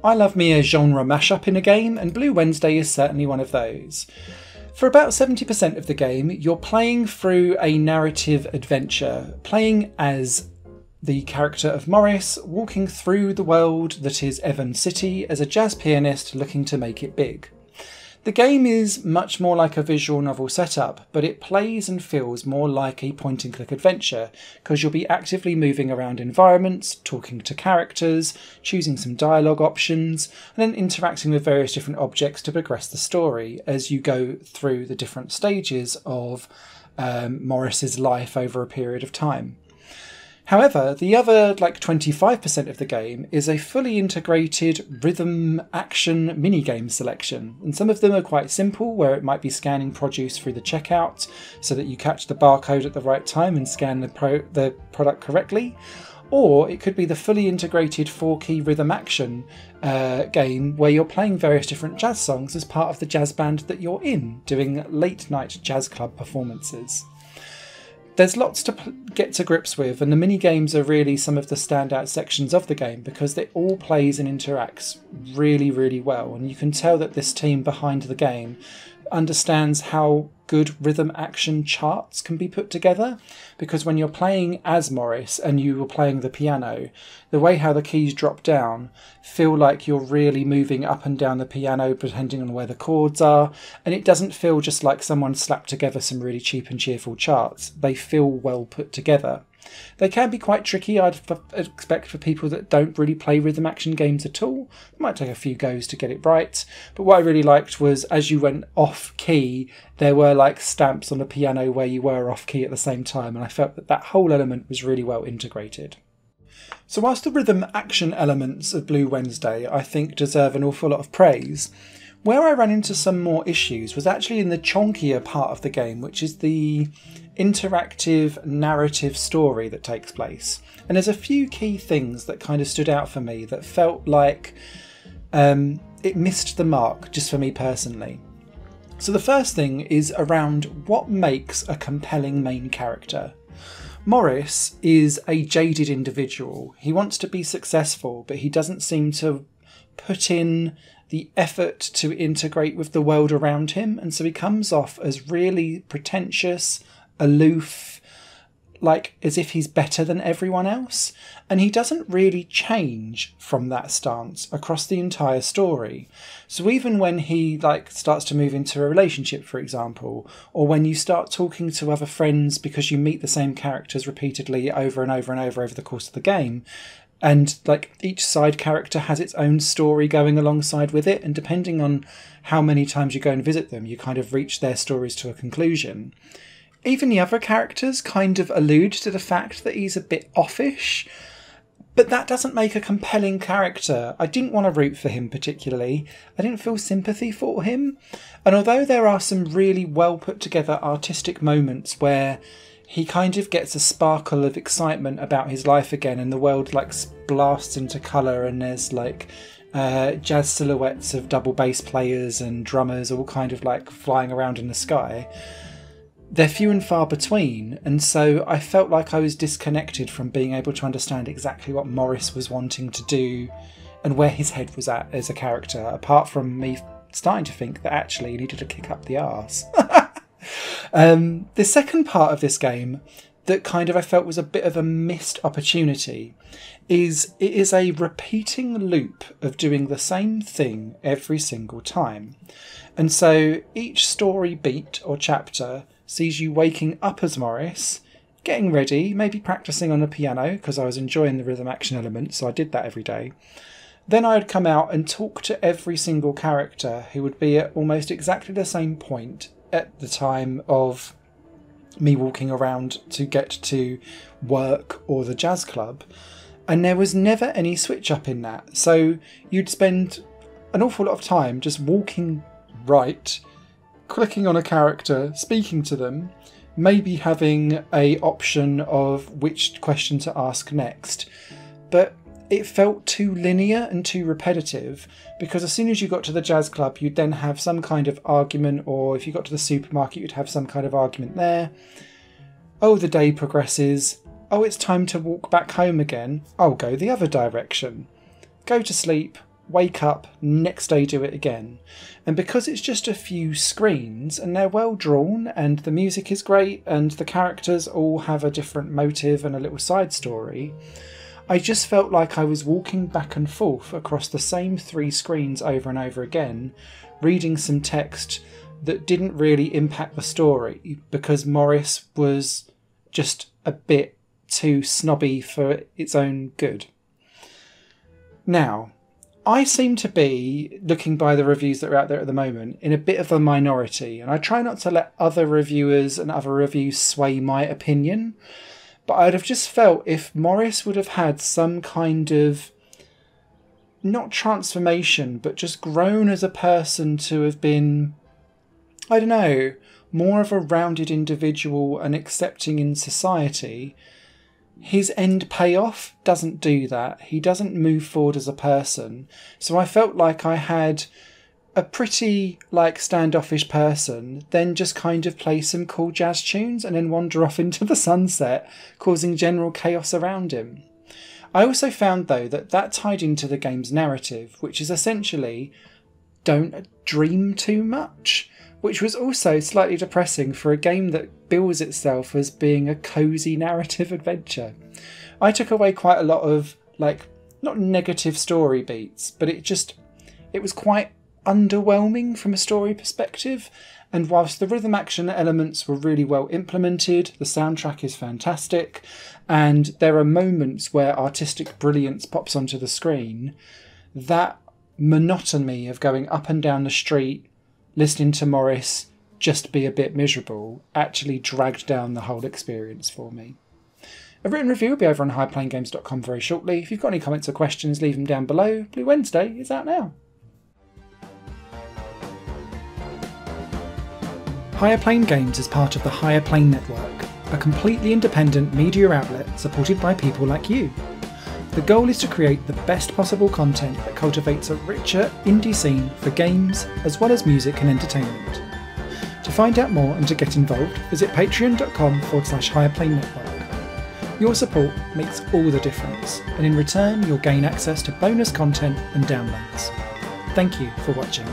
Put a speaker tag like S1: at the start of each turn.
S1: I love me a genre mashup in a game, and Blue Wednesday is certainly one of those. For about 70% of the game, you're playing through a narrative adventure, playing as the character of Morris, walking through the world that is Evan City as a jazz pianist looking to make it big. The game is much more like a visual novel setup, but it plays and feels more like a point-and-click adventure, because you'll be actively moving around environments, talking to characters, choosing some dialogue options, and then interacting with various different objects to progress the story as you go through the different stages of Morris's life over a period of time. However, the other 25% of the game is a fully integrated rhythm action minigame selection, and some of them are quite simple, where it might be scanning produce through the checkout so that you catch the barcode at the right time and scan the product correctly, or it could be the fully integrated 4-key rhythm action game where you're playing various different jazz songs as part of the jazz band that you're in, doing late night jazz club performances. There's lots to get to grips with, and the mini-games are really some of the standout sections of the game because it all plays and interacts really, really well, and you can tell that this team behind the game understands how good rhythm action charts can be put together, because when you're playing as Morris and you are playing the piano, the way how the keys drop down feel like you're really moving up and down the piano depending on where the chords are, and it doesn't feel just like someone slapped together some really cheap and cheerful charts. They feel well put together. They can be quite tricky, I'd expect, for people that don't really play rhythm action games at all. It might take a few goes to get it right, but what I really liked was as you went off key, there were stamps on the piano where you were off key at the same time, and I felt that that whole element was really well integrated. So whilst the rhythm action elements of Blue Wednesday I think deserve an awful lot of praise, where I ran into some more issues was actually in the chonkier part of the game, which is the interactive narrative story that takes place. And there's a few key things that kind of stood out for me that felt like it missed the mark, just for me personally. So the first thing is around what makes a compelling main character. Morris is a jaded individual. He wants to be successful, but he doesn't seem to put in the effort to integrate with the world around him, and so he comes off as really pretentious, aloof, as if he's better than everyone else, and he doesn't really change from that stance across the entire story. So even when he starts to move into a relationship, for example, or when you start talking to other friends because you meet the same characters repeatedly over and over and over the course of the game, and each side character has its own story going alongside with it, and depending on how many times you go and visit them, you kind of reach their stories to a conclusion. Even the other characters kind of allude to the fact that he's a bit offish, but that doesn't make a compelling character. I didn't want to root for him particularly. I didn't feel sympathy for him. And although there are some really well put together artistic moments where he kind of gets a sparkle of excitement about his life again, and the world blasts into colour, and there's jazz silhouettes of double bass players and drummers all kind of flying around in the sky, they're few and far between, and so I felt like I was disconnected from being able to understand exactly what Morris was wanting to do and where his head was at as a character, apart from me starting to think that actually he needed to kick up the arse. The second part of this game that I felt was a bit of a missed opportunity is it is a repeating loop of doing the same thing every single time. And so each story beat or chapter sees you waking up as Morris, getting ready, maybe practicing on the piano, because I was enjoying the rhythm action element, so I did that every day. Then I'd come out and talk to every single character who would be at almost exactly the same point at the time of me walking around to get to work or the jazz club, and there was never any switch up in that. So you'd spend an awful lot of time just walking right, clicking on a character, speaking to them, maybe having a option of which question to ask next, but it felt too linear and too repetitive, because as soon as you got to the jazz club you'd then have some kind of argument, or if you got to the supermarket you'd have some kind of argument there. Oh, the day progresses. Oh, it's time to walk back home again. I'll go the other direction. Go to sleep. wake up, next day do it again. And because it's just a few screens and they're well drawn and the music is great and the characters all have a different motive and a little side story, I just felt like I was walking back and forth across the same 3 screens over and over again, reading some text that didn't really impact the story because Morris was just a bit too snobby for its own good. Now, I seem to be, looking by the reviews that are out there at the moment, in a bit of a minority, and I try not to let other reviewers and other reviews sway my opinion, but I'd have just felt if Morris would have had some kind of, not transformation, but just grown as a person to have been, I don't know, more of a rounded individual and accepting in society. His end payoff doesn't do that. He doesn't move forward as a person. So I felt like I had a pretty standoffish person then just kind of play some cool jazz tunes and then wander off into the sunset, causing general chaos around him. I also found though that tied into the game's narrative, which is essentially don't dream too much, which was also slightly depressing for a game that bills itself as being a cosy narrative adventure. I took away quite a lot of, not negative story beats, but it was quite underwhelming from a story perspective, and whilst the rhythm action elements were really well implemented, the soundtrack is fantastic, and there are moments where artistic brilliance pops onto the screen, that monotony of going up and down the street listening to Morris just be a bit miserable actually dragged down the whole experience for me. A written review will be over on highplayinggames.com very shortly. If you've got any comments or questions, leave them down below. Blue Wednesday is out now. Higher Plane Games is part of the Higher Plane Network, a completely independent media outlet supported by people like you. The goal is to create the best possible content that cultivates a richer indie scene for games as well as music and entertainment. To find out more and to get involved, visit patreon.com/higherplane network. Your support makes all the difference, and in return you'll gain access to bonus content and downloads. Thank you for watching.